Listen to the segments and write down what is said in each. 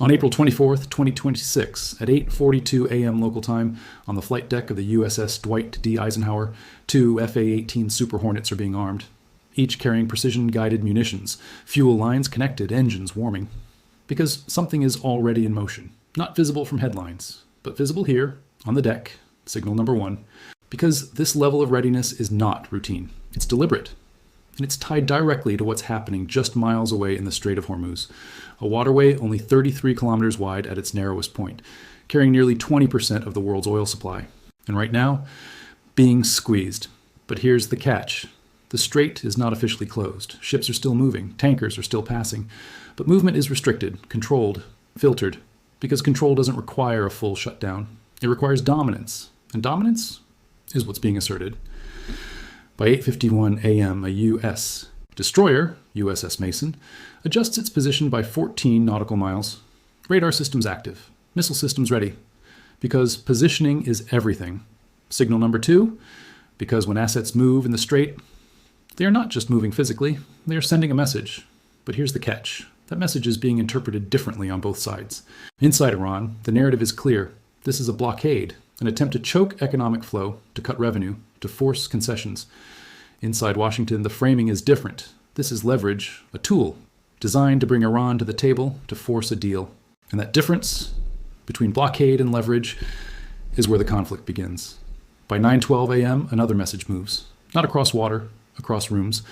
On April 24th, 2026, at 8:42 a.m. local time, on the flight deck of the USS Dwight D. Eisenhower, two FA-18 Super Hornets are being armed, each carrying precision-guided munitions, fuel lines connected, engines warming. Because something is already in motion, not visible from headlines, but visible here, on the deck, signal number 1, because this level of readiness is not routine. It's deliberate. And it's tied directly to what's happening just miles away in the Strait of Hormuz, a waterway only 33 kilometers wide at its narrowest point, carrying nearly 20% of the world's oil supply. And right now, being squeezed. But here's the catch. The strait is not officially closed. Ships are still moving, tankers are still passing, but movement is restricted, controlled, filtered, because control doesn't require a full shutdown. It requires dominance, and dominance is what's being asserted. By 8:51 a.m., a U.S. destroyer, USS Mason, adjusts its position by 14 nautical miles. Radar systems active, missile systems ready, because positioning is everything. Signal number 2, because when assets move in the strait, they are not just moving physically, they are sending a message. But here's the catch. That message is being interpreted differently on both sides. Inside Iran, the narrative is clear. This is a blockade, an attempt to choke economic flow, to cut revenue, to force concessions. Inside Washington, the framing is different. This is leverage, a tool, designed to bring Iran to the table to force a deal. And that difference between blockade and leverage is where the conflict begins. By 9:12 a.m., another message moves. Not across water, across rooms.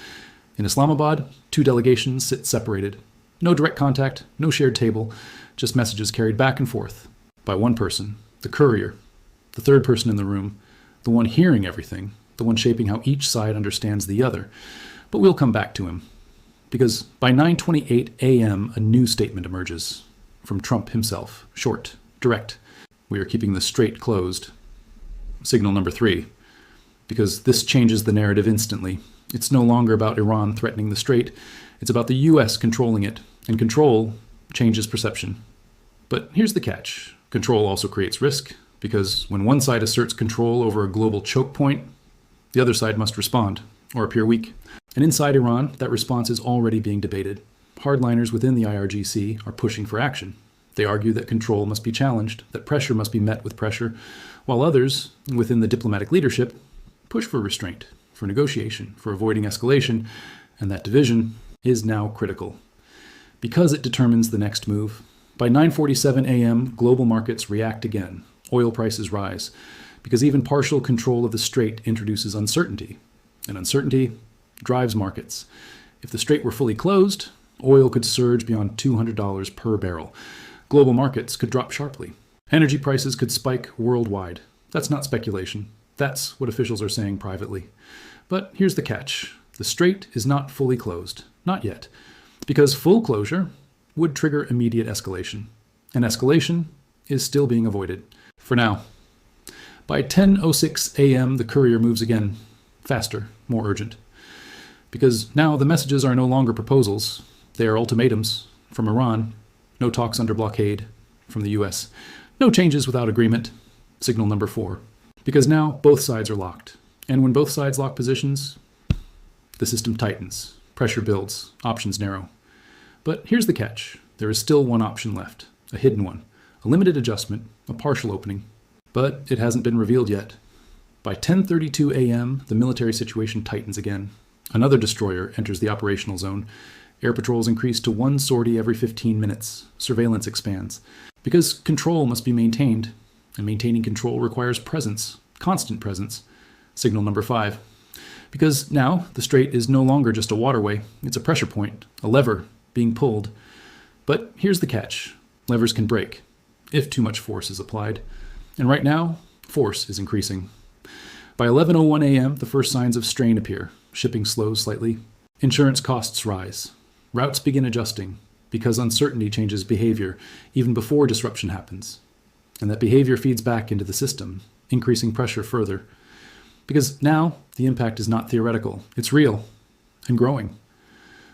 In Islamabad, two delegations sit separated. No direct contact, no shared table, just messages carried back and forth by one person, the courier, the third person in the room, the one hearing everything, the one shaping how each side understands the other. But we'll come back to him. Because by 9:28 a.m., a new statement emerges from Trump himself. Short, direct. We are keeping the strait closed. Signal number 3. Because this changes the narrative instantly. It's no longer about Iran threatening the strait. It's about the U.S. controlling it. And control changes perception. But here's the catch. Control also creates risk, because when one side asserts control over a global choke point, the other side must respond, or appear weak. And inside Iran, that response is already being debated. Hardliners within the IRGC are pushing for action. They argue that control must be challenged, that pressure must be met with pressure, while others, within the diplomatic leadership, push for restraint, for negotiation, for avoiding escalation, and that division is now critical. Because it determines the next move. By 9:47 a.m., global markets react again. Oil prices rise, because even partial control of the strait introduces uncertainty, and uncertainty drives markets. If the strait were fully closed, oil could surge beyond $200 per barrel. Global markets could drop sharply. Energy prices could spike worldwide. That's not speculation. That's what officials are saying privately. But here's the catch. The strait is not fully closed. Not yet. Because full closure would trigger immediate escalation. And escalation is still being avoided. For now. By 10:06 a.m., the courier moves again. Faster, more urgent. Because now the messages are no longer proposals. They are ultimatums from Iran. No talks under blockade from the U.S. No changes without agreement. Signal number 4. Because now both sides are locked. And when both sides lock positions, the system tightens. Pressure builds. Options narrow. But here's the catch. There is still one option left. A hidden one. A limited adjustment. A partial opening. But it hasn't been revealed yet. By 10:32 a.m., the military situation tightens again. Another destroyer enters the operational zone. Air patrols increase to one sortie every 15 minutes. Surveillance expands. Because control must be maintained, and maintaining control requires presence, constant presence. Signal number 5. Because now the strait is no longer just a waterway, it's a pressure point, a lever being pulled. But here's the catch. Levers can break, if too much force is applied. And right now, force is increasing. By 11:01 a.m., the first signs of strain appear. Shipping slows slightly. Insurance costs rise. Routes begin adjusting, because uncertainty changes behavior even before disruption happens. And that behavior feeds back into the system, increasing pressure further. Because now, the impact is not theoretical. It's real and growing.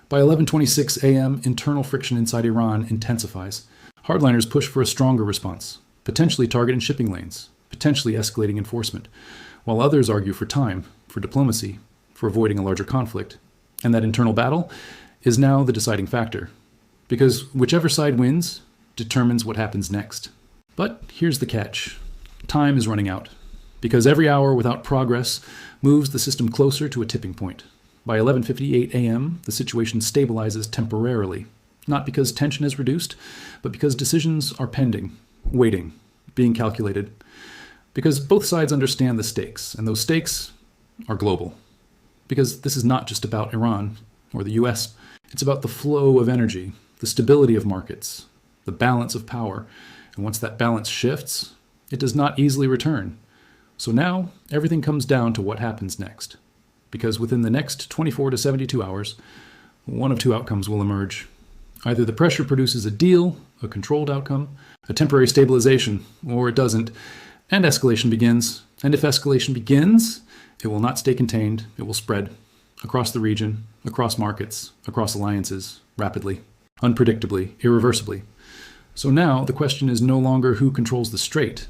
By 11:26 a.m., internal friction inside Iran intensifies. Hardliners push for a stronger response, potentially targeting shipping lanes, potentially escalating enforcement, while others argue for time, for diplomacy, for avoiding a larger conflict. And that internal battle is now the deciding factor. Because whichever side wins, determines what happens next. But here's the catch. Time is running out, because every hour without progress moves the system closer to a tipping point. By 11:58 a.m., the situation stabilizes temporarily, not because tension has reduced, but because decisions are pending, waiting, being calculated, because both sides understand the stakes, and those stakes are global. Because this is not just about Iran or the US, it's about the flow of energy, the stability of markets, the balance of power, and once that balance shifts, it does not easily return. So now, everything comes down to what happens next. Because within the next 24 to 72 hours, one of two outcomes will emerge. Either the pressure produces a deal, a controlled outcome, a temporary stabilization, or it doesn't, and escalation begins. And if escalation begins, it will not stay contained, it will spread across the region, across markets, across alliances, rapidly, unpredictably, irreversibly. So now the question is no longer who controls the strait.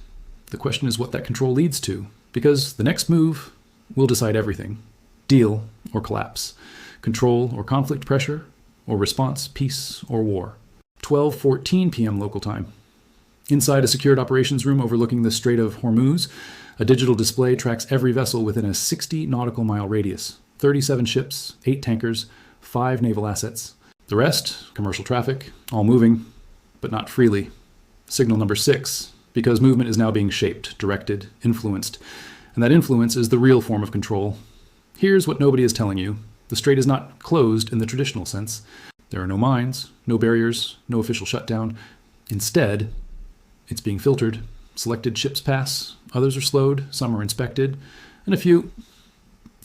The question is what that control leads to, because the next move will decide everything. Deal or collapse, control or conflict pressure, or response, peace or war. 12:14 p.m. local time. Inside a secured operations room overlooking the Strait of Hormuz, a digital display tracks every vessel within a 60 nautical mile radius. 37 ships, 8 tankers, 5 naval assets. The rest, commercial traffic, all moving, but not freely. Signal number 6, because movement is now being shaped, directed, influenced, and that influence is the real form of control. Here's what nobody is telling you. The strait is not closed in the traditional sense. There are no mines, no barriers, no official shutdown. Instead, it's being filtered. Selected ships pass, others are slowed, some are inspected, and a few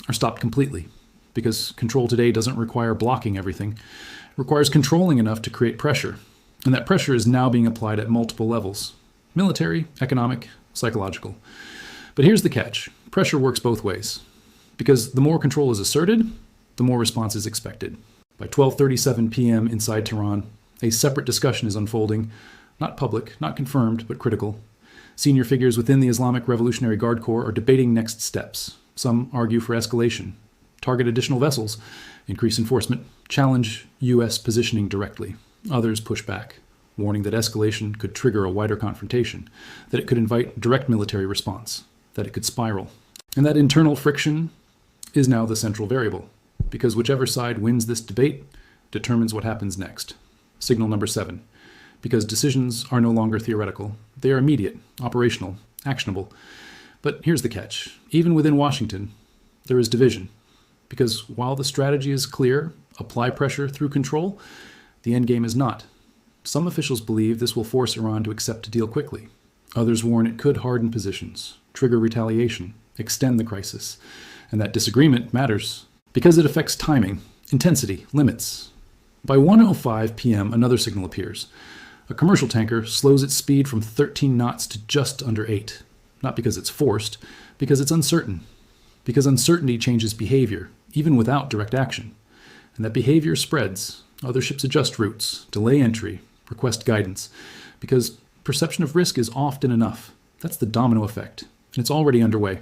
are stopped completely. Because control today doesn't require blocking everything. It requires controlling enough to create pressure. And that pressure is now being applied at multiple levels. Military, economic, psychological. But here's the catch. Pressure works both ways. Because the more control is asserted, the more response is expected. By 12:37 p.m. inside Tehran, a separate discussion is unfolding, not public, not confirmed, but critical. Senior figures within the Islamic Revolutionary Guard Corps are debating next steps. Some argue for escalation, target additional vessels, increase enforcement, challenge U.S. positioning directly. Others push back, warning that escalation could trigger a wider confrontation, that it could invite direct military response, that it could spiral. And that internal friction is now the central variable, because whichever side wins this debate determines what happens next. Signal number 7, because decisions are no longer theoretical. They are immediate, operational, actionable. But here's the catch. Even within Washington, there is division. Because while the strategy is clear, apply pressure through control, the endgame is not. Some officials believe this will force Iran to accept a deal quickly. Others warn it could harden positions, trigger retaliation, extend the crisis. And that disagreement matters because it affects timing, intensity, limits. By 1:05 p.m., another signal appears. A commercial tanker slows its speed from 13 knots to just under 8. Not because it's forced, because it's uncertain. Because uncertainty changes behavior, even without direct action. And that behavior spreads. Other ships adjust routes, delay entry, request guidance. Because perception of risk is often enough. That's the domino effect, and it's already underway.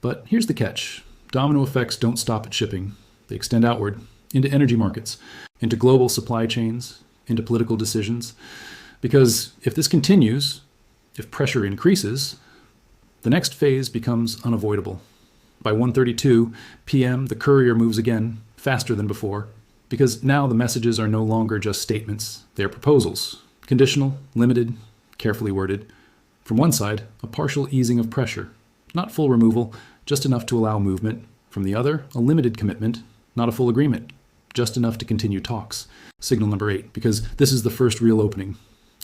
But here's the catch. Domino effects don't stop at shipping. They extend outward, into energy markets, into global supply chains, into political decisions. Because if this continues, if pressure increases, the next phase becomes unavoidable. By 1:32 p.m., the courier moves again, faster than before, because now the messages are no longer just statements. They are proposals, conditional, limited, carefully worded. From one side, a partial easing of pressure, not full removal, just enough to allow movement. From the other, a limited commitment, not a full agreement, just enough to continue talks. Signal number 8, because this is the first real opening,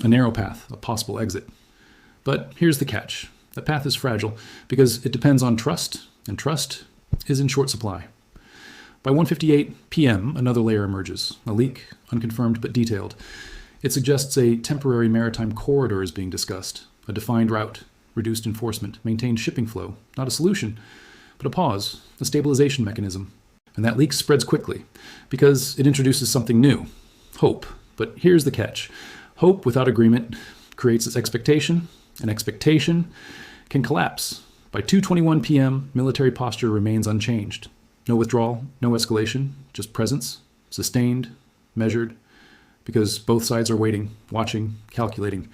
a narrow path, a possible exit. But here's the catch. That path is fragile because it depends on trust, and trust is in short supply. By 1:58 p.m., another layer emerges, a leak, unconfirmed but detailed. It suggests a temporary maritime corridor is being discussed, a defined route, reduced enforcement, maintained shipping flow, not a solution, but a pause, a stabilization mechanism. And that leak spreads quickly because it introduces something new, hope. But here's the catch. Hope without agreement creates its expectation, and expectation can collapse. By 2:21 p.m., military posture remains unchanged. No withdrawal, no escalation, just presence, sustained, measured, because both sides are waiting, watching, calculating.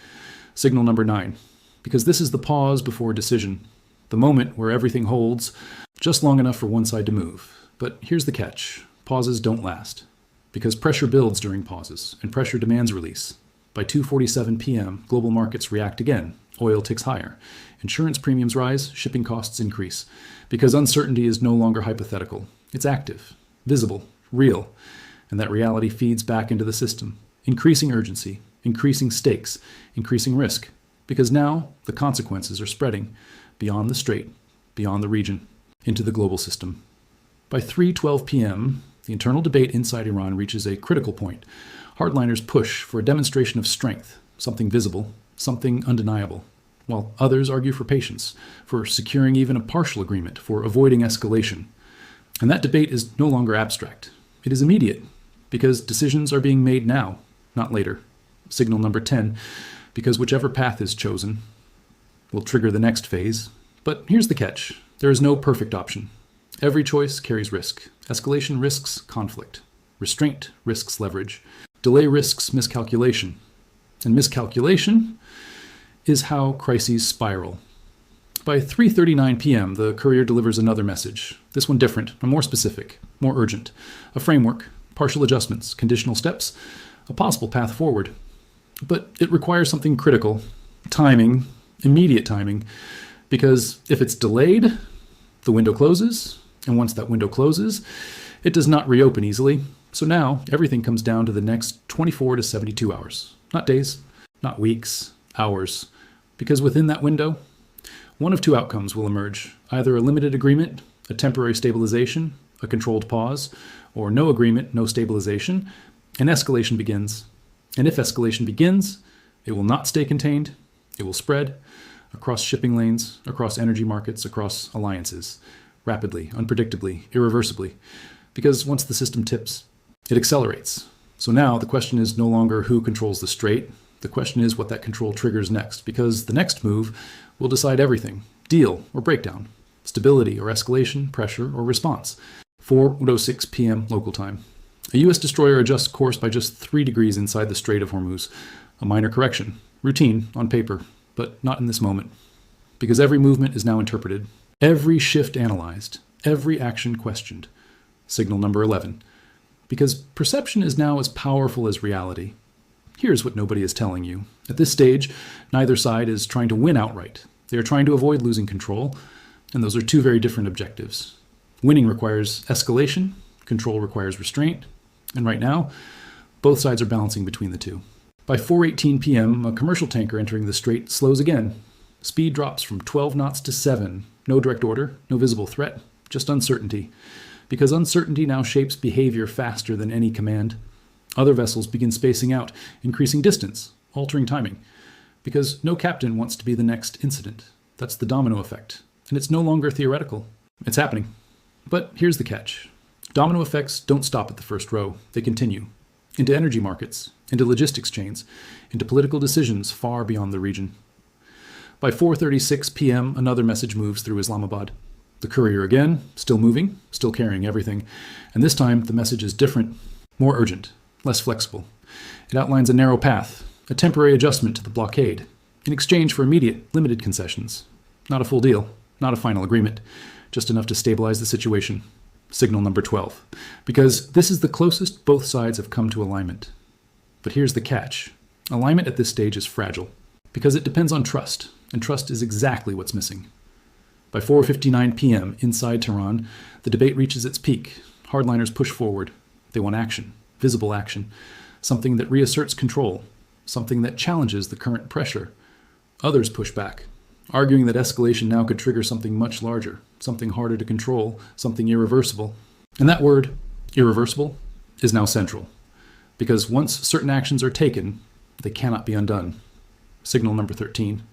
Signal number 9, because this is the pause before decision, the moment where everything holds just long enough for one side to move. But here's the catch. Pauses don't last, because pressure builds during pauses, and pressure demands release. By 2:47 p.m., global markets react again. Oil ticks higher. Insurance premiums rise, shipping costs increase, because uncertainty is no longer hypothetical. It's active, visible, real, and that reality feeds back into the system, increasing urgency, increasing stakes, increasing risk, because now the consequences are spreading beyond the strait, beyond the region, into the global system. By 3:12 p.m., the internal debate inside Iran reaches a critical point. Hardliners push for a demonstration of strength, something visible, something undeniable, while others argue for patience, for securing even a partial agreement, for avoiding escalation. And that debate is no longer abstract. It is immediate, because decisions are being made now, not later. Signal number 10, because whichever path is chosen will trigger the next phase. But here's the catch. There is no perfect option. Every choice carries risk. Escalation risks conflict. Restraint risks leverage. Delay risks miscalculation. And miscalculation is how crises spiral. By 3:39 p.m., the courier delivers another message. This one different, and more specific, more urgent. A framework, partial adjustments, conditional steps, a possible path forward. But it requires something critical. Timing, immediate timing, because if it's delayed, the window closes, and once that window closes, it does not reopen easily. So now everything comes down to the next 24 to 72 hours. Not days, not weeks, hours. Because within that window, one of two outcomes will emerge. Either a limited agreement, a temporary stabilization, a controlled pause, or no agreement, no stabilization, and escalation begins. And if escalation begins, it will not stay contained. It will spread across shipping lanes, across energy markets, across alliances, rapidly, unpredictably, irreversibly. Because once the system tips, it accelerates. So now the question is no longer who controls the strait. The question is what that control triggers next, because the next move will decide everything. Deal or breakdown, stability or escalation, pressure or response. 4:06 p.m. local time. A U.S. destroyer adjusts course by just 3 degrees inside the Strait of Hormuz. A minor correction. Routine on paper, but not in this moment. Because every movement is now interpreted, every shift analyzed, every action questioned. Signal number 11. Because perception is now as powerful as reality. Here's what nobody is telling you. At this stage, neither side is trying to win outright. They are trying to avoid losing control, and those are two very different objectives. Winning requires escalation, control requires restraint, and right now, both sides are balancing between the two. By 4:18 p.m., a commercial tanker entering the strait slows again. Speed drops from 12 knots to 7. No direct order, no visible threat, just uncertainty. Because uncertainty now shapes behavior faster than any command. Other vessels begin spacing out, increasing distance, altering timing. Because no captain wants to be the next incident. That's the domino effect. And it's no longer theoretical. It's happening. But here's the catch. Domino effects don't stop at the first row. They continue. Into energy markets, into logistics chains, into political decisions far beyond the region. By 4:36 p.m., another message moves through Islamabad. The courier again, still moving, still carrying everything. And this time, the message is different, more urgent, less flexible. It outlines a narrow path, a temporary adjustment to the blockade, in exchange for immediate, limited concessions. Not a full deal, not a final agreement, just enough to stabilize the situation. Signal number 12. Because this is the closest both sides have come to alignment. But here's the catch. Alignment at this stage is fragile, because it depends on trust, and trust is exactly what's missing. By 4:59 p.m. inside Tehran, the debate reaches its peak. Hardliners push forward. They want action, visible action, something that reasserts control, something that challenges the current pressure. Others push back, arguing that escalation now could trigger something much larger, something harder to control, something irreversible. And that word, irreversible, is now central, because once certain actions are taken, they cannot be undone. Signal number 13.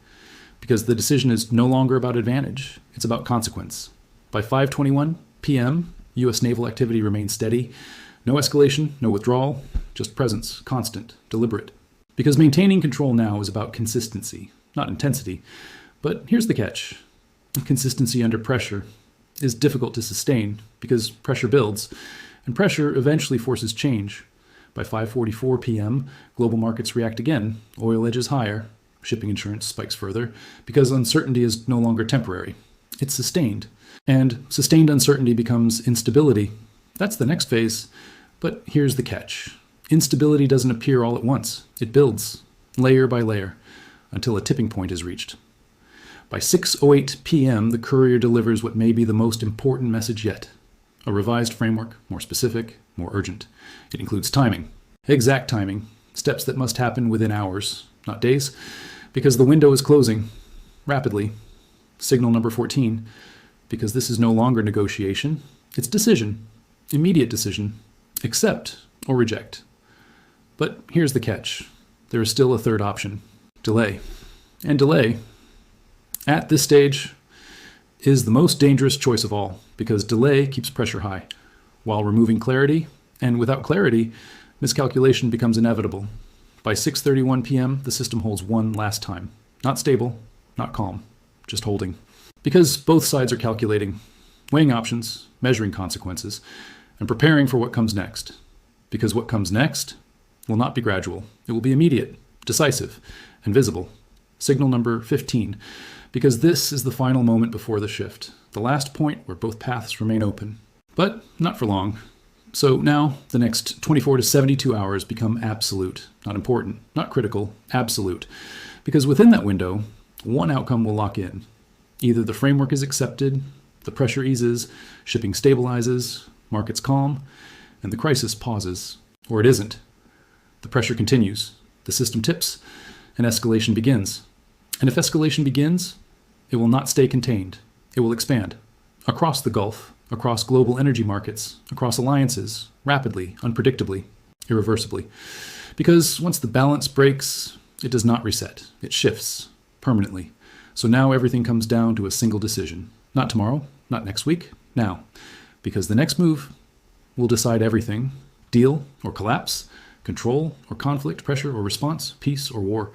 Because the decision is no longer about advantage, it's about consequence. By 5:21 p.m., U.S. naval activity remains steady. No escalation, no withdrawal, just presence, constant, deliberate. Because maintaining control now is about consistency, not intensity. But here's the catch. Consistency under pressure is difficult to sustain because pressure builds, and pressure eventually forces change. By 5:44 p.m., global markets react again. Oil edges higher. Shipping insurance spikes further because uncertainty is no longer temporary. It's sustained. And sustained uncertainty becomes instability. That's the next phase. But here's the catch. Instability doesn't appear all at once. It builds, layer by layer, until a tipping point is reached. By 6:08 p.m., the courier delivers what may be the most important message yet. A revised framework, more specific, more urgent. It includes timing, exact timing, steps that must happen within hours, not days, because the window is closing rapidly. Signal number 14, because this is no longer negotiation, it's decision, immediate decision, accept or reject. But here's the catch. There is still a third option, delay. And delay, at this stage, is the most dangerous choice of all, because delay keeps pressure high, while removing clarity, and without clarity, miscalculation becomes inevitable. By 6:31 p.m., the system holds one last time. Not stable, not calm, just holding. Because both sides are calculating, weighing options, measuring consequences, and preparing for what comes next. Because what comes next will not be gradual. It will be immediate, decisive, and visible. Signal number 15, because this is the final moment before the shift, the last point where both paths remain open. But not for long. So now, the next 24 to 72 hours become absolute, not important, not critical, absolute. Because within that window, one outcome will lock in. Either the framework is accepted, the pressure eases, shipping stabilizes, markets calm, and the crisis pauses. Or it isn't. The pressure continues, the system tips, and escalation begins. And if escalation begins, it will not stay contained. It will expand. Across the Gulf, across global energy markets, across alliances, rapidly, unpredictably, irreversibly. Because once the balance breaks, it does not reset. It shifts permanently. So now everything comes down to a single decision. Not tomorrow, not next week, now. Because the next move will decide everything. Deal or collapse, control or conflict, pressure or response, peace or war.